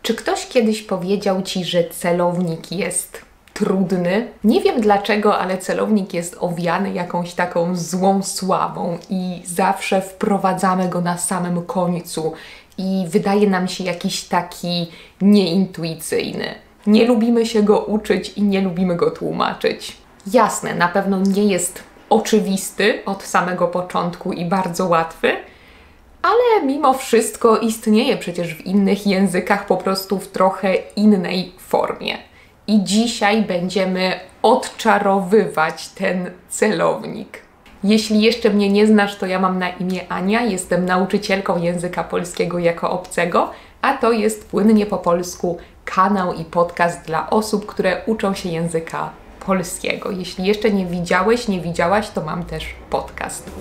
Czy ktoś kiedyś powiedział Ci, że celownik jest trudny? Nie wiem dlaczego, ale celownik jest owiany jakąś taką złą sławą i zawsze wprowadzamy go na samym końcu i wydaje nam się jakiś taki nieintuicyjny. Nie lubimy się go uczyć i nie lubimy go tłumaczyć. Jasne, na pewno nie jest oczywisty od samego początku i bardzo łatwy, ale mimo wszystko istnieje przecież w innych językach po prostu w trochę innej formie. I dzisiaj będziemy odczarowywać ten celownik. Jeśli jeszcze mnie nie znasz, to ja mam na imię Ania, jestem nauczycielką języka polskiego jako obcego, a to jest Płynnie po polsku kanał i podcast dla osób, które uczą się języka polskiego. Jeśli jeszcze nie widziałeś, nie widziałaś, to mam też podcast.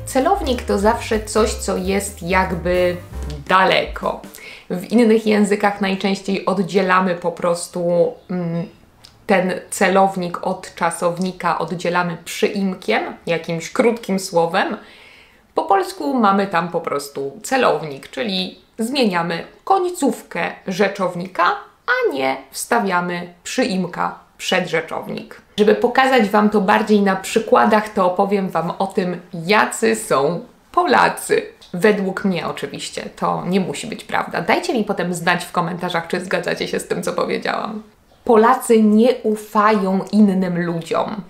Celownik to zawsze coś, co jest jakby daleko. W innych językach najczęściej oddzielamy po prostu ten celownik od czasownika, oddzielamy przyimkiem, jakimś krótkim słowem. Po polsku mamy tam po prostu celownik, czyli zmieniamy końcówkę rzeczownika, a nie wstawiamy przyimka przed rzeczownik. Żeby pokazać Wam to bardziej na przykładach, to opowiem Wam o tym, jacy są Polacy. Według mnie oczywiście, to nie musi być prawda. Dajcie mi potem znać w komentarzach, czy zgadzacie się z tym, co powiedziałam. Polacy nie ufają innym ludziom.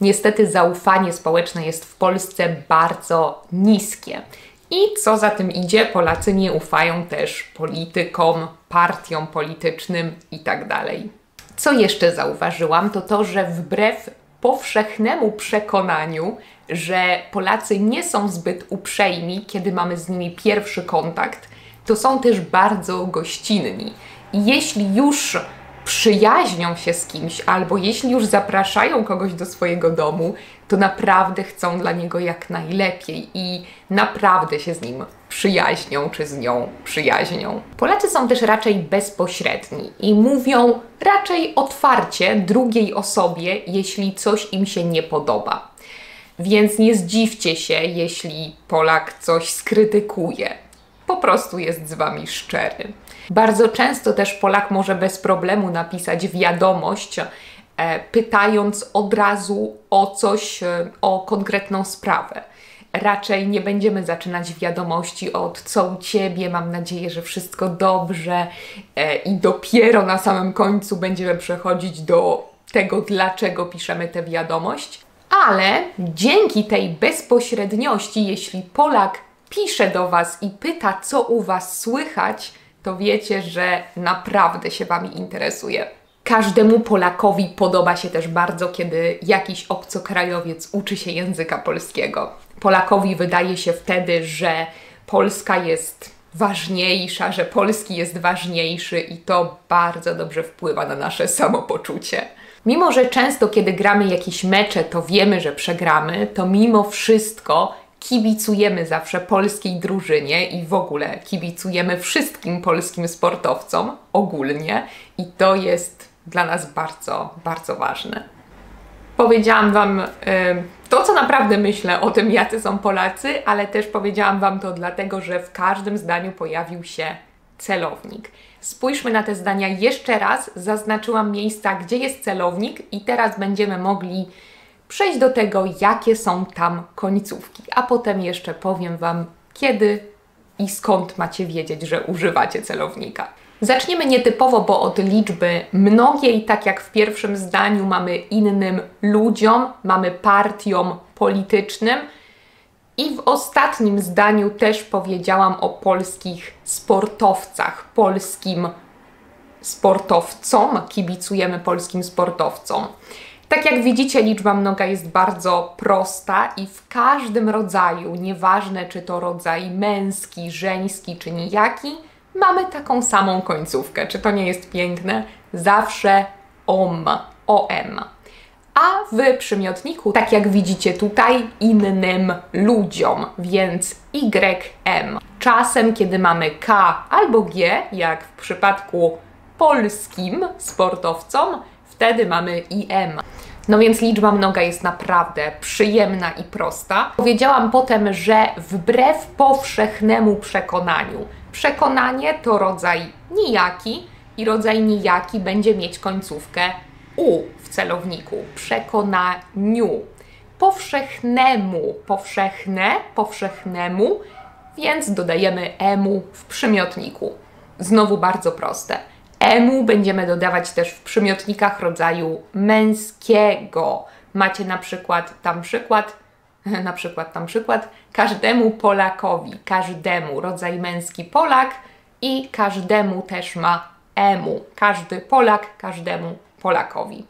Niestety zaufanie społeczne jest w Polsce bardzo niskie. I co za tym idzie, Polacy nie ufają też politykom, partiom politycznym itd. Co jeszcze zauważyłam, to to, że wbrew powszechnemu przekonaniu, że Polacy nie są zbyt uprzejmi, kiedy mamy z nimi pierwszy kontakt, to są też bardzo gościnni. I jeśli już przyjaźnią się z kimś, albo jeśli już zapraszają kogoś do swojego domu, to naprawdę chcą dla niego jak najlepiej i naprawdę się z nim przyjaźnią, czy z nią przyjaźnią. Polacy są też raczej bezpośredni i mówią raczej otwarcie drugiej osobie, jeśli coś im się nie podoba. Więc nie zdziwcie się, jeśli Polak coś skrytykuje. Po prostu jest z Wami szczery. Bardzo często też Polak może bez problemu napisać wiadomość, pytając od razu o coś, o konkretną sprawę. Raczej nie będziemy zaczynać wiadomości od co u Ciebie, mam nadzieję, że wszystko dobrze i dopiero na samym końcu będziemy przechodzić do tego, dlaczego piszemy tę wiadomość. Ale dzięki tej bezpośredniości, jeśli Polak pisze do Was i pyta, co u Was słychać, to wiecie, że naprawdę się Wami interesuje. Każdemu Polakowi podoba się też bardzo, kiedy jakiś obcokrajowiec uczy się języka polskiego. Polakowi wydaje się wtedy, że Polska jest ważniejsza, że polski jest ważniejszy i to bardzo dobrze wpływa na nasze samopoczucie. Mimo że często, kiedy gramy jakieś mecze, to wiemy, że przegramy, to mimo wszystko kibicujemy zawsze polskiej drużynie i w ogóle kibicujemy wszystkim polskim sportowcom ogólnie i to jest dla nas bardzo, bardzo ważne. Powiedziałam Wam to, co naprawdę myślę o tym, jacy są Polacy, ale też powiedziałam Wam to dlatego, że w każdym zdaniu pojawił się celownik. Spójrzmy na te zdania jeszcze raz. Zaznaczyłam miejsca, gdzie jest celownik i teraz będziemy mogli przejść do tego, jakie są tam końcówki, a potem jeszcze powiem Wam, kiedy i skąd macie wiedzieć, że używacie celownika. Zaczniemy nietypowo, bo od liczby mnogiej, tak jak w pierwszym zdaniu mamy innym ludziom, mamy partiom politycznym i w ostatnim zdaniu też powiedziałam o polskich sportowcach, polskim sportowcom, kibicujemy polskim sportowcom. Tak jak widzicie, liczba mnoga jest bardzo prosta i w każdym rodzaju, nieważne czy to rodzaj męski, żeński czy nijaki, mamy taką samą końcówkę. Czy to nie jest piękne? Zawsze om. A w przymiotniku, tak jak widzicie tutaj, innym ludziom, więc ym. Czasem, kiedy mamy k albo g, jak w przypadku polskim sportowcom, wtedy mamy im. No więc liczba mnoga jest naprawdę przyjemna i prosta. Powiedziałam potem, że wbrew powszechnemu przekonaniu. Przekonanie to rodzaj nijaki i rodzaj nijaki będzie mieć końcówkę u w celowniku. Przekonaniu. Powszechnemu, powszechne, powszechnemu, więc dodajemy emu w przymiotniku. Znowu bardzo proste. Emu będziemy dodawać też w przymiotnikach rodzaju męskiego. Macie na przykład tam przykład, każdemu Polakowi, każdemu, rodzaj męski Polak i każdemu też ma emu. Każdy Polak, każdemu Polakowi.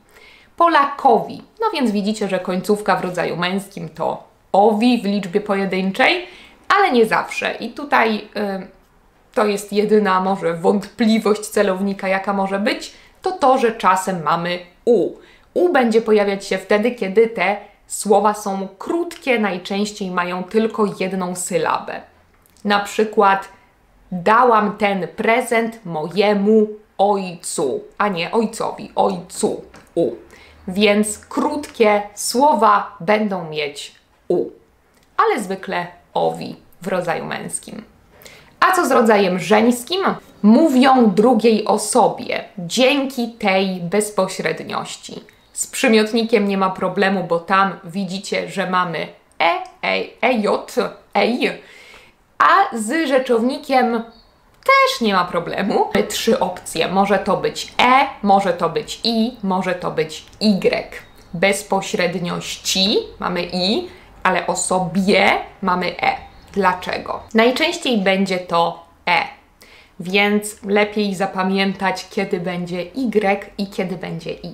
Polakowi, no więc widzicie, że końcówka w rodzaju męskim to owi w liczbie pojedynczej, ale nie zawsze. I tutaj to jest jedyna może wątpliwość celownika, jaka może być, to, że czasem mamy u. U będzie pojawiać się wtedy, kiedy te słowa są krótkie, najczęściej mają tylko jedną sylabę. Na przykład dałam ten prezent mojemu ojcu, a nie ojcowi, ojcu, u. Więc krótkie słowa będą mieć u, ale zwykle owi w rodzaju męskim. A co z rodzajem żeńskim? Mówią drugiej osobie dzięki tej bezpośredniości. Z przymiotnikiem nie ma problemu, bo tam widzicie, że mamy ej, a z rzeczownikiem też nie ma problemu. Mamy 3 opcje. Może to być może to być i, może to być y. Bezpośredniości mamy i, ale osobie mamy Dlaczego? Najczęściej będzie to więc lepiej zapamiętać, kiedy będzie y i kiedy będzie i.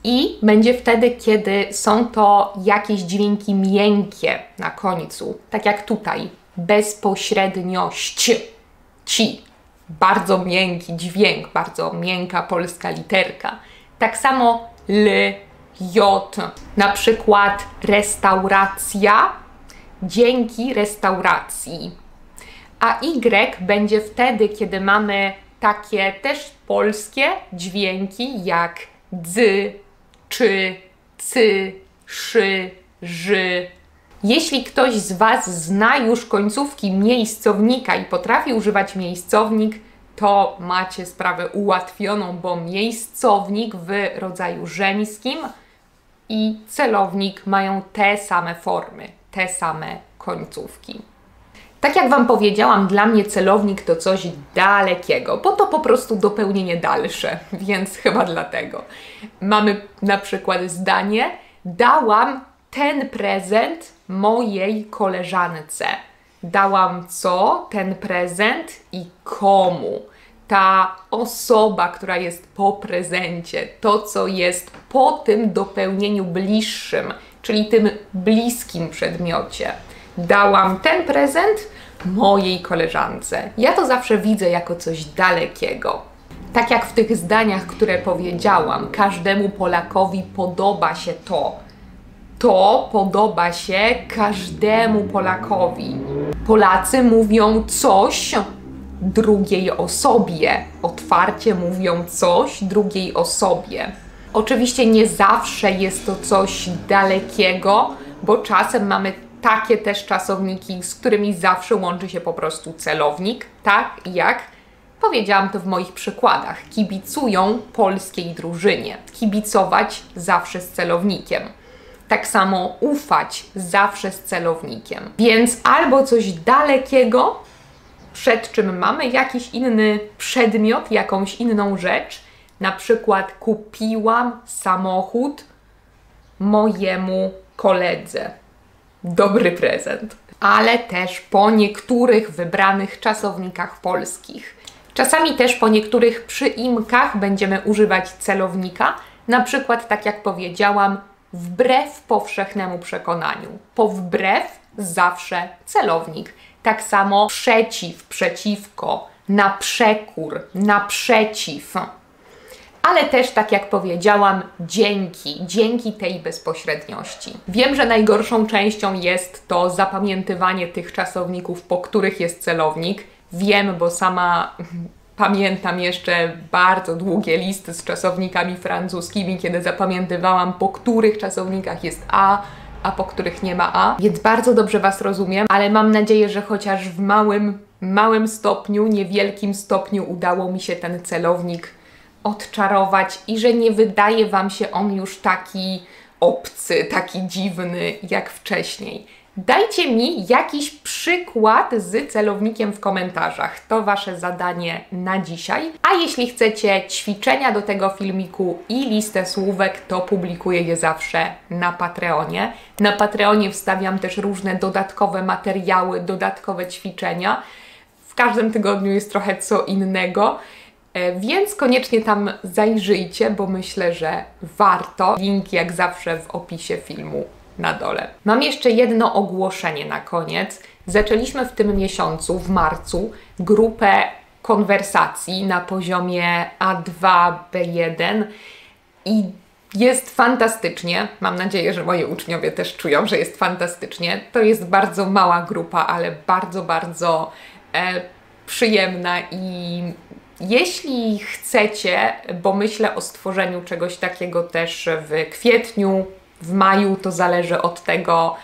I będzie wtedy, kiedy są to jakieś dźwięki miękkie na końcu, tak jak tutaj. Bezpośredniość. Ci. Bardzo miękki dźwięk, bardzo miękka polska literka. Tak samo l, j. Na przykład restauracja, dzięki restauracji. A y będzie wtedy, kiedy mamy takie też polskie dźwięki jak dzy, czy, cy, szy, ży. Jeśli ktoś z Was zna już końcówki miejscownika i potrafi używać miejscownik, to macie sprawę ułatwioną, bo miejscownik w rodzaju żeńskim i celownik mają te same formy, te same końcówki. Tak jak Wam powiedziałam, dla mnie celownik to coś dalekiego, bo to po prostu dopełnienie dalsze, więc chyba dlatego. Mamy na przykład zdanie: dałam ten prezent mojej koleżance. Dałam co? Ten prezent i komu? Ta osoba, która jest po prezencie, to co jest po tym dopełnieniu bliższym, czyli tym bliskim przedmiocie. Dałam ten prezent mojej koleżance. Ja to zawsze widzę jako coś dalekiego. Tak jak w tych zdaniach, które powiedziałam, każdemu Polakowi podoba się to. To podoba się każdemu Polakowi. Polacy mówią coś drugiej osobie. Otwarcie mówią coś drugiej osobie. Oczywiście nie zawsze jest to coś dalekiego, bo czasem mamy takie też czasowniki, z którymi zawsze łączy się po prostu celownik, tak jak powiedziałam to w moich przykładach. Kibicują polskiej drużynie. Kibicować zawsze z celownikiem. Tak samo ufać zawsze z celownikiem. Więc albo coś dalekiego, przed czym mamy jakiś inny przedmiot, jakąś inną rzecz. Na przykład kupiłam samochód mojemu koledze. Dobry prezent. Ale też po niektórych wybranych czasownikach polskich. Czasami też po niektórych przyimkach będziemy używać celownika. Na przykład, tak jak powiedziałam, wbrew powszechnemu przekonaniu. Po wbrew zawsze celownik. Tak samo przeciw, przeciwko, na przekór, naprzeciw. Ale też, tak jak powiedziałam, dzięki tej bezpośredniości. Wiem, że najgorszą częścią jest to zapamiętywanie tych czasowników, po których jest celownik. Wiem, bo sama pamiętam jeszcze bardzo długie listy z czasownikami francuskimi, kiedy zapamiętywałam, po których czasownikach jest a po których nie ma a. Więc bardzo dobrze Was rozumiem, ale mam nadzieję, że chociaż w małym stopniu, niewielkim stopniu udało mi się ten celownik odczarować i że nie wydaje Wam się on już taki obcy, taki dziwny jak wcześniej. Dajcie mi jakiś przykład z celownikiem w komentarzach. To Wasze zadanie na dzisiaj. A jeśli chcecie ćwiczenia do tego filmiku i listę słówek, to publikuję je zawsze na Patreonie. Na Patreonie wstawiam też różne dodatkowe materiały, dodatkowe ćwiczenia. W każdym tygodniu jest trochę co innego, więc koniecznie tam zajrzyjcie, bo myślę, że warto. Link jak zawsze w opisie filmu na dole. Mam jeszcze jedno ogłoszenie na koniec. Zaczęliśmy w tym miesiącu, w marcu, grupę konwersacji na poziomie A2, B1 i jest fantastycznie. Mam nadzieję, że moi uczniowie też czują, że jest fantastycznie. To jest bardzo mała grupa, ale bardzo przyjemna i jeśli chcecie, bo myślę o stworzeniu czegoś takiego też w kwietniu, w maju, to zależy od tego,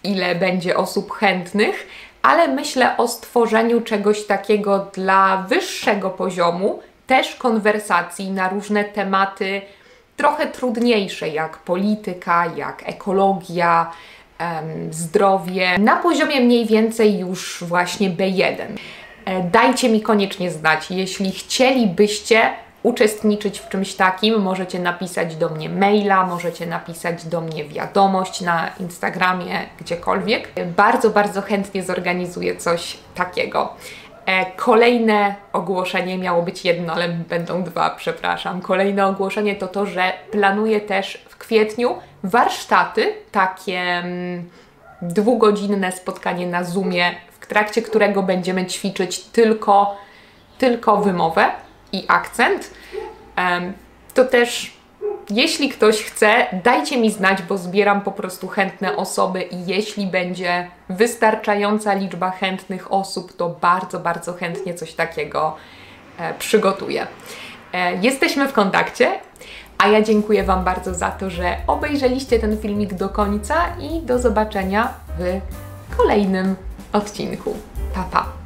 ile będzie osób chętnych, ale myślę o stworzeniu czegoś takiego dla wyższego poziomu, też konwersacji na różne tematy trochę trudniejsze, jak polityka, jak ekologia, zdrowie, na poziomie mniej więcej już właśnie B1. Dajcie mi koniecznie znać, jeśli chcielibyście uczestniczyć w czymś takim, możecie napisać do mnie maila, możecie napisać do mnie wiadomość na Instagramie, gdziekolwiek. Bardzo chętnie zorganizuję coś takiego. Kolejne ogłoszenie, miało być jedno, ale będą dwa, przepraszam. Kolejne ogłoszenie to to, że planuję też w kwietniu warsztaty, takie dwugodzinne spotkanie na Zoomie, w trakcie którego będziemy ćwiczyć tylko wymowę i akcent. To też, jeśli ktoś chce, dajcie mi znać, bo zbieram po prostu chętne osoby i jeśli będzie wystarczająca liczba chętnych osób, to bardzo chętnie coś takiego przygotuję. Jesteśmy w kontakcie, a ja dziękuję Wam bardzo za to, że obejrzeliście ten filmik do końca i do zobaczenia w kolejnym odcinku. Pa, pa!